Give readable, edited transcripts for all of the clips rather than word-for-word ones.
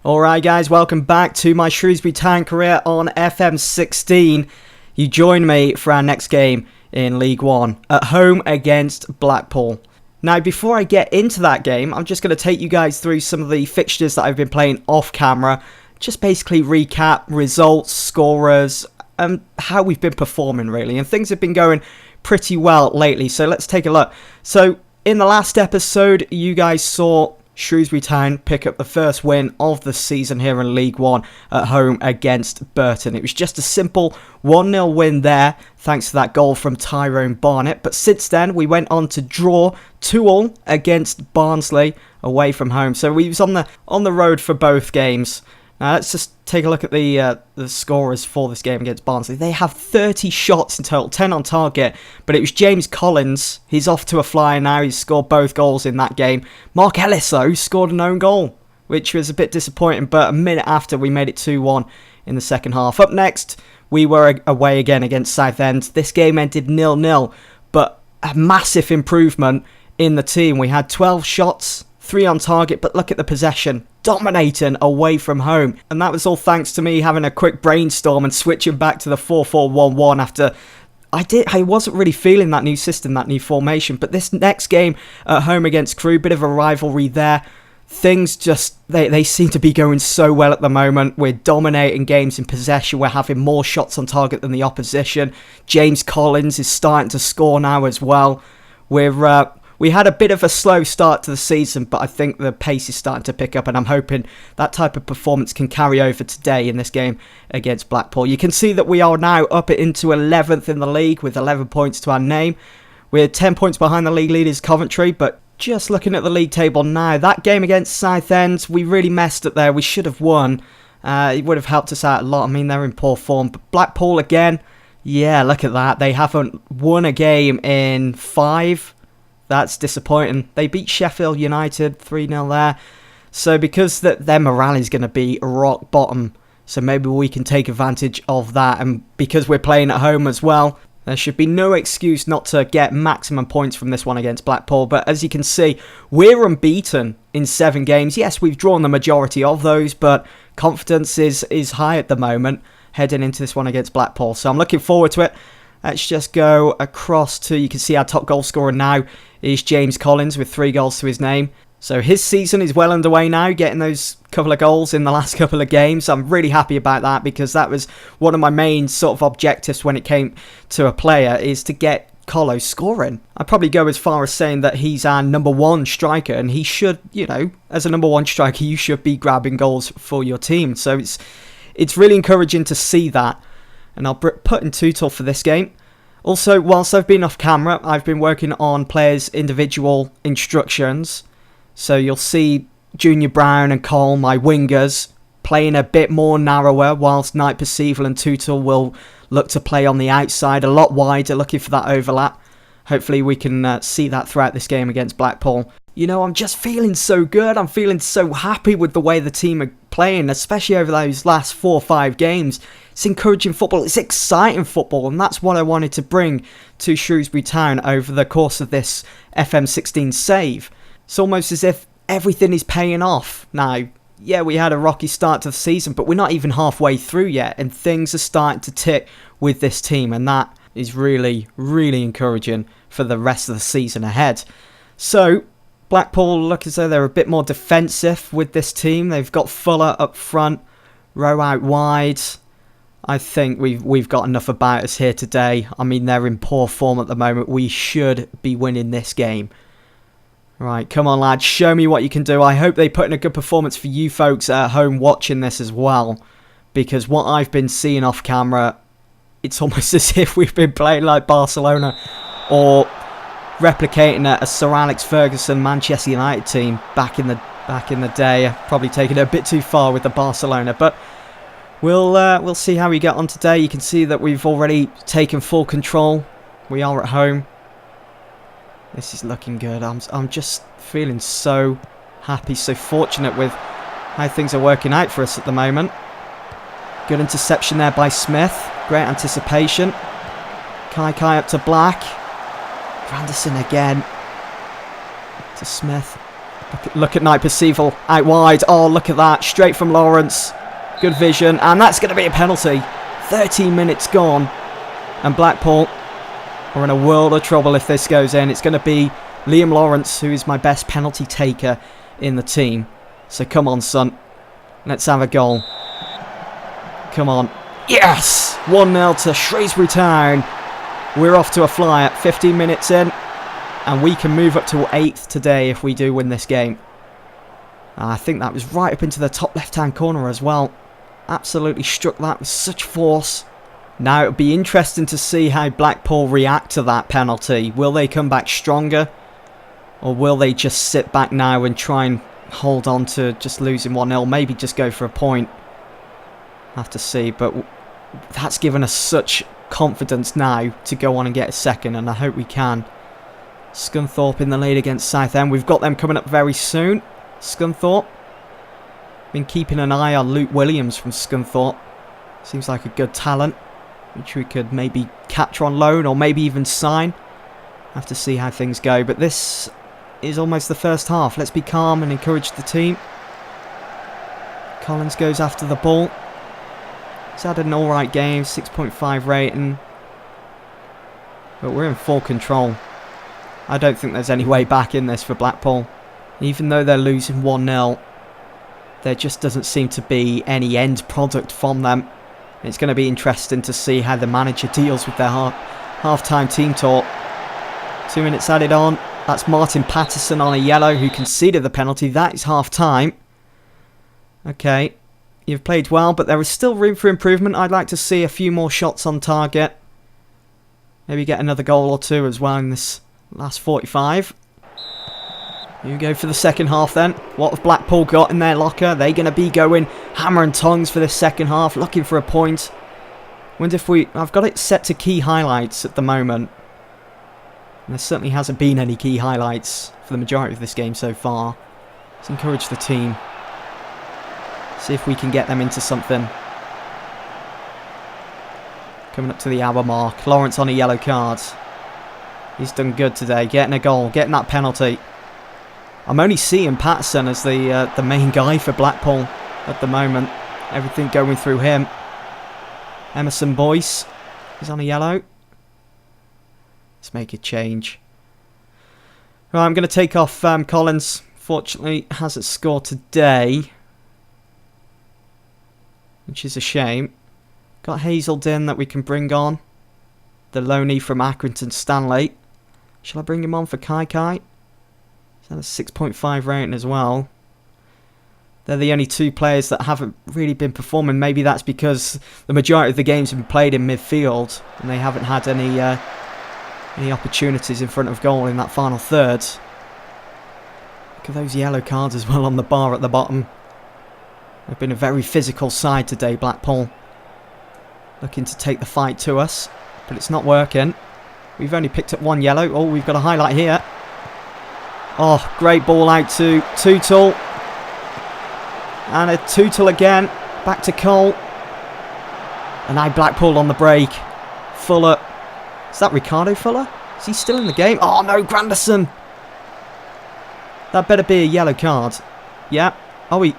Alright guys, welcome back to my Shrewsbury Town career on FM 16. You join me for our next game in League 1 at home against Blackpool. Now before I get into that game, I'm just going to take you guys through some of the fixtures that I've been playing off camera. Just basically recap results, scorers, and how we've been performing really. And things have been going pretty well lately, so let's take a look. So in the last episode, you guys saw Shrewsbury Town pick up the first win of the season here in League 1 at home against Burton. It was just a simple 1-0 win there, thanks to that goal from Tyrone Barnett. But since then, we went on to draw 2-2 against Barnsley away from home. So we was on the road for both games. Now let's just take a look at the scorers for this game against Barnsley. They have 30 shots in total, 10 on target, but it was James Collins. He's off to a flyer now. He's scored both goals in that game. Mark Ellis, though, scored an own goal, which was a bit disappointing, but a minute after we made it 2-1 in the second half. Up next, we were away again against Southend. This game ended 0-0, but a massive improvement in the team. We had 12 shots, 3 on target, but look at the possession. Dominating away from home. And that was all thanks to me having a quick brainstorm and switching back to the 4-4-1-1 after I wasn't really feeling that new system, that new formation. But this next game at home against Crewe, bit of a rivalry there. Things just, they seem to be going so well at the moment. We're dominating games in possession. We're having more shots on target than the opposition. James Collins is starting to score now as well. We had a bit of a slow start to the season, but I think the pace is starting to pick up, and I'm hoping that type of performance can carry over today in this game against Blackpool. You can see that we are now up into 11th in the league with 11 points to our name. We're 10 points behind the league leaders Coventry, but just looking at the league table now, that game against Southend, we really messed up there. We should have won. It would have helped us out a lot. I mean, they're in poor form. But Blackpool again, yeah, look at that. They haven't won a game in 5. That's disappointing. They beat Sheffield United 3-0 there. So because their morale is going to be rock bottom, so maybe we can take advantage of that. And because we're playing at home as well, there should be no excuse not to get maximum points from this one against Blackpool. But as you can see, we're unbeaten in 7 games. Yes, we've drawn the majority of those, but confidence is high at the moment heading into this one against Blackpool. So I'm looking forward to it. Let's just go across to, you can see our top goal scorer now is James Collins with 3 goals to his name. So his season is well underway now, getting those couple of goals in the last couple of games. I'm really happy about that because that was one of my main sort of objectives when it came to a player, is to get Colo scoring. I'd probably go as far as saying that he's our number 1 striker, and he should, you know, as a number 1 striker, you should be grabbing goals for your team. So it's really encouraging to see that. And I'll put in Tutel for this game. Also, whilst I've been off camera, I've been working on players' individual instructions. So you'll see Junior Brown and Cole, my wingers, playing a bit more narrower, whilst Knight, Percival and Tutel will look to play on the outside, a lot wider, looking for that overlap. Hopefully we can see that throughout this game against Blackpool. You know, I'm just feeling so good. I'm feeling so happy with the way the team are playing, especially over those last 4 or 5 games. It's encouraging football. It's exciting football, and that's what I wanted to bring to Shrewsbury Town over the course of this FM16 save. It's almost as if everything is paying off now. Yeah, we had a rocky start to the season, but we're not even halfway through yet, and things are starting to tick with this team, and that is really, really encouraging for the rest of the season ahead. So Blackpool look as though they're a bit more defensive with this team. They've got Fuller up front, Rowe out wide. I think we've got enough about us here today. I mean, they're in poor form at the moment. We should be winning this game. Right, come on, lads. Show me what you can do. I hope they put in a good performance for you folks at home watching this as well. Because what I've been seeing off camera, it's almost as if we've been playing like Barcelona or replicating a Sir Alex Ferguson Manchester United team back in the day. Probably taking it a bit too far with the Barcelona, but we'll see how we get on today. You can see that we've already taken full control. We are at home. This is looking good. I'm just feeling so happy, so fortunate with how things are working out for us at the moment. Good interception there by Smith. Great anticipation. Kai up to Black. Anderson again. To Smith. Look at Knight Percival out wide. Oh, look at that. Straight from Lawrence. Good vision. And that's going to be a penalty. 13 minutes gone. And Blackpool are in a world of trouble if this goes in. It's going to be Liam Lawrence, who is my best penalty taker in the team. So come on, son. Let's have a goal. Come on. Yes! 1-0 to Shrewsbury Town. We're off to a flyer. 15 minutes in. And we can move up to 8th today if we do win this game. I think that was right up into the top left-hand corner as well. Absolutely struck that with such force. Now, it would be interesting to see how Blackpool react to that penalty. Will they come back stronger? Or will they just sit back now and try and hold on to just losing 1-0? Maybe just go for a point. Have to see. But that's given us such confidence now to go on and get a second. And I hope we can. Scunthorpe in the lead against Southend. We've got them coming up very soon. Scunthorpe. Been keeping an eye on Luke Williams from Scunthorpe. Seems like a good talent, which we could maybe capture on loan or maybe even sign. Have to see how things go. But this is almost the first half. Let's be calm and encourage the team. Collins goes after the ball. He's had an alright game. 6.5 rating. But we're in full control. I don't think there's any way back in this for Blackpool. Even though they're losing 1-0, there just doesn't seem to be any end product from them. It's going to be interesting to see how the manager deals with their half-time team talk. 2 minutes added on. That's Martin Patterson on a yellow who conceded the penalty. That is half-time. Okay, you've played well, but there is still room for improvement. I'd like to see a few more shots on target. Maybe get another goal or two as well in this last 45. You go for the second half then. What have Blackpool got in their locker? They're going to be going hammer and tongs for this second half, looking for a point. Wonder if I've got it set to key highlights at the moment. And there certainly hasn't been any key highlights for the majority of this game so far. Let's encourage the team. See if we can get them into something. Coming up to the hour mark. Lawrence on a yellow card. He's done good today, getting a goal, getting that penalty. I'm only seeing Patterson as the main guy for Blackpool at the moment. Everything going through him. Emerson Boyce is on a yellow. Let's make a change. Right, I'm going to take off Collins. Fortunately, hasn't scored today, which is a shame. Got Hazelden that we can bring on. The loanee from Accrington Stanley. Shall I bring him on for Kai Kai? He's had a 6.5 rating as well. They're the only two players that haven't really been performing. Maybe that's because the majority of the games have been played in midfield and they haven't had any opportunities in front of goal in that final third. Look at those yellow cards as well on the bar at the bottom. They've been a very physical side today, Blackpool. Looking to take the fight to us, but it's not working. We've only picked up one yellow. Oh, we've got a highlight here. Oh, great ball out to Tootle. And a Tootle again. Back to Cole. And now Blackpool on the break. Fuller. Is that Ricardo Fuller? Is he still in the game? Oh no, Granderson. That better be a yellow card. Yeah. Oh, he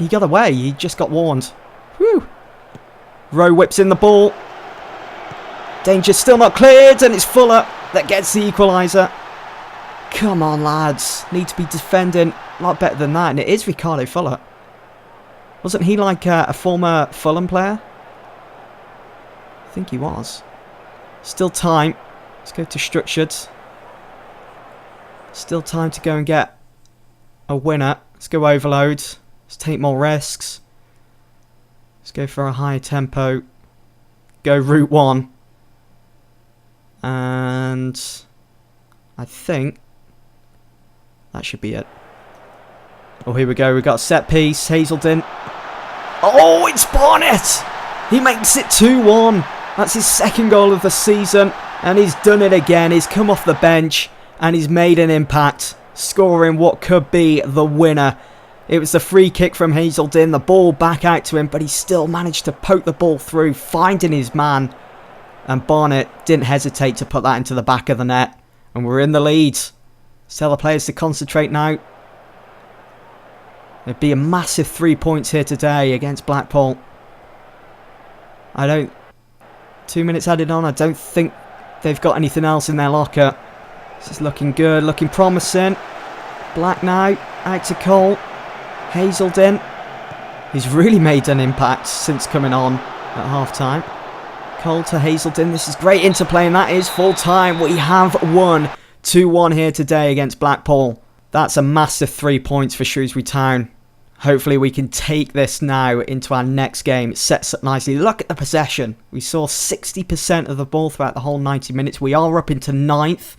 got away. He just got warned. Whew. Rowe whips in the ball. Danger still not cleared, and it's Fuller that gets the equaliser. Come on, lads. Need to be defending a lot better than that. And it is Ricardo Fuller. Wasn't he like a former Fulham player? I think he was. Still time. Let's go to structured. Still time to go and get a winner. Let's go overload. Let's take more risks. Let's go for a higher tempo. Go route 1. And I think that should be it. Oh, here we go. We've got a set piece. Hazelden. Oh, it's Barnett. He makes it 2-1. That's his second goal of the season. And he's done it again. He's come off the bench and he's made an impact, scoring what could be the winner. It was the free kick from Hazelden. The ball back out to him, but he still managed to poke the ball through, finding his man. And Barnett didn't hesitate to put that into the back of the net. And we're in the lead. Let's tell the players to concentrate now. It'd be a massive 3 points here today against Blackpool. 2 minutes added on. I don't think they've got anything else in their locker. This is looking good, looking promising. Black now, out to Cole. Hazelden. He's really made an impact since coming on at half-time. Cole to Hazelden. This is great interplay, and that is full-time. We have won 2-1 here today against Blackpool. That's a massive 3 points for Shrewsbury Town. Hopefully we can take this now into our next game. It sets up nicely. Look at the possession. We saw 60% of the ball throughout the whole 90 minutes. We are up into 9th.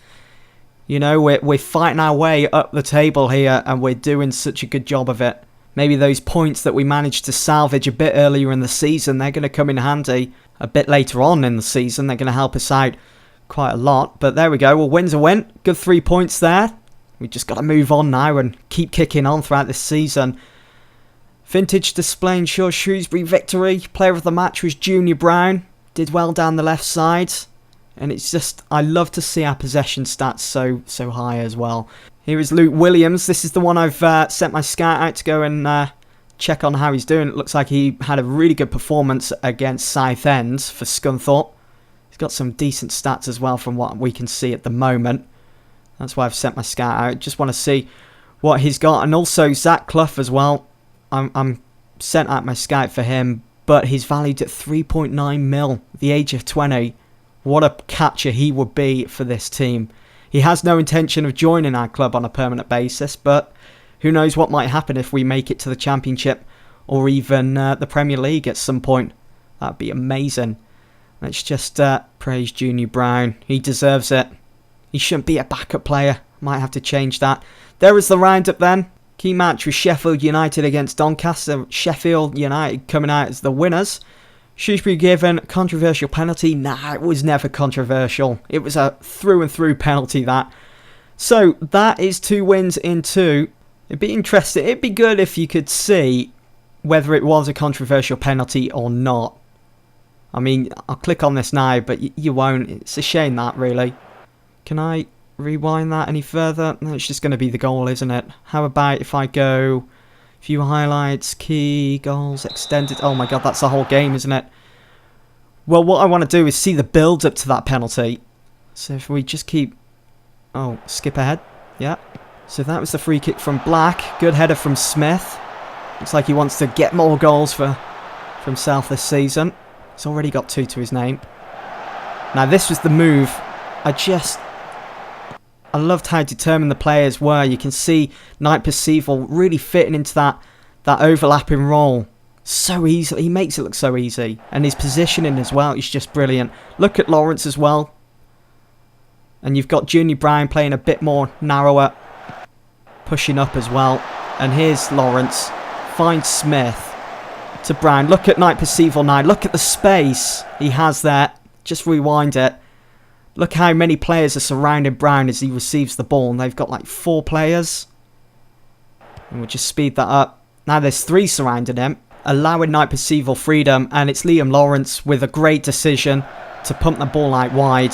You know, we're fighting our way up the table here, and we're doing such a good job of it. Maybe those points that we managed to salvage a bit earlier in the season, they're going to come in handy a bit later on in the season. They're going to help us out quite a lot. But there we go. Well, win's a win. Good 3 points there. We've just got to move on now and keep kicking on throughout this season. Vintage display ensures Shrewsbury victory. Player of the match was Junior Brown. Did well down the left side. And it's just, I love to see our possession stats so high as well. Here is Luke Williams. This is the one I've sent my scout out to go and check on how he's doing. It looks like he had a really good performance against Southend for Scunthorpe. He's got some decent stats as well from what we can see at the moment. That's why I've sent my scout out. Just want to see what he's got. And also Zach Clough as well. I'm sent out my scout for him, but he's valued at 3.9 mil at the age of 20. What a catcher he would be for this team. He has no intention of joining our club on a permanent basis, but who knows what might happen if we make it to the Championship or even the Premier League at some point. That'd be amazing. Let's just praise Junior Brown. He deserves it. He shouldn't be a backup player. Might have to change that. There is the roundup then. Key match was Sheffield United against Doncaster. Sheffield United coming out as the winners. Shrewsbury given controversial penalty. Nah, it was never controversial. It was a through and through penalty, that. So that is 2 wins in 2. It'd be interesting. It'd be good if you could see whether it was a controversial penalty or not. I mean, I'll click on this now, but you won't. It's a shame that, really. Can I rewind that any further? No, it's just going to be the goal, isn't it? How about if I go view highlights, key, goals, extended. Oh my god, that's the whole game, isn't it? Well, what I want to do is see the build up to that penalty. So if we just keep... Oh, skip ahead. Yeah. So that was the free kick from Black. Good header from Smith. Looks like he wants to get more goals for himself this season. He's already got 2 to his name. Now this was the move. I loved how determined the players were. You can see Knight Percival really fitting into that overlapping role so easily. He makes it look so easy. And his positioning as well is just brilliant. Look at Lawrence as well. And you've got Junior Brown playing a bit more narrower, pushing up as well. And here's Lawrence. Finds Smith to Brown. Look at Knight Percival now. Look at the space he has there. Just rewind it. Look how many players are surrounding Brown as he receives the ball. And they've got like 4 players. And we'll just speed that up. Now there's 3 surrounding him, allowing Knight Percival freedom. And it's Liam Lawrence with a great decision to pump the ball out wide.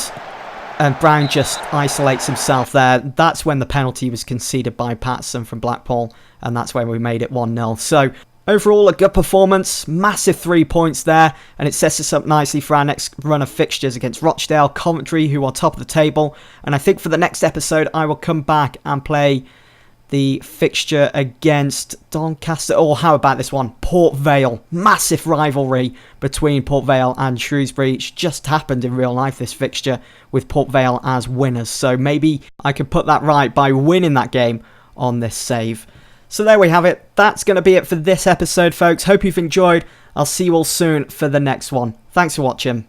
And Brown just isolates himself there. That's when the penalty was conceded by Patterson from Blackpool. And that's when we made it 1-0. So overall, a good performance. Massive 3 points there. And it sets us up nicely for our next run of fixtures against Rochdale, Coventry, who are top of the table. And I think for the next episode, I will come back and play the fixture against Doncaster. Or how about this one? Port Vale. Massive rivalry between Port Vale and Shrewsbury. It's just happened in real life, this fixture, with Port Vale as winners. So maybe I could put that right by winning that game on this save. So there we have it. That's going to be it for this episode, folks. Hope you've enjoyed. I'll see you all soon for the next one. Thanks for watching.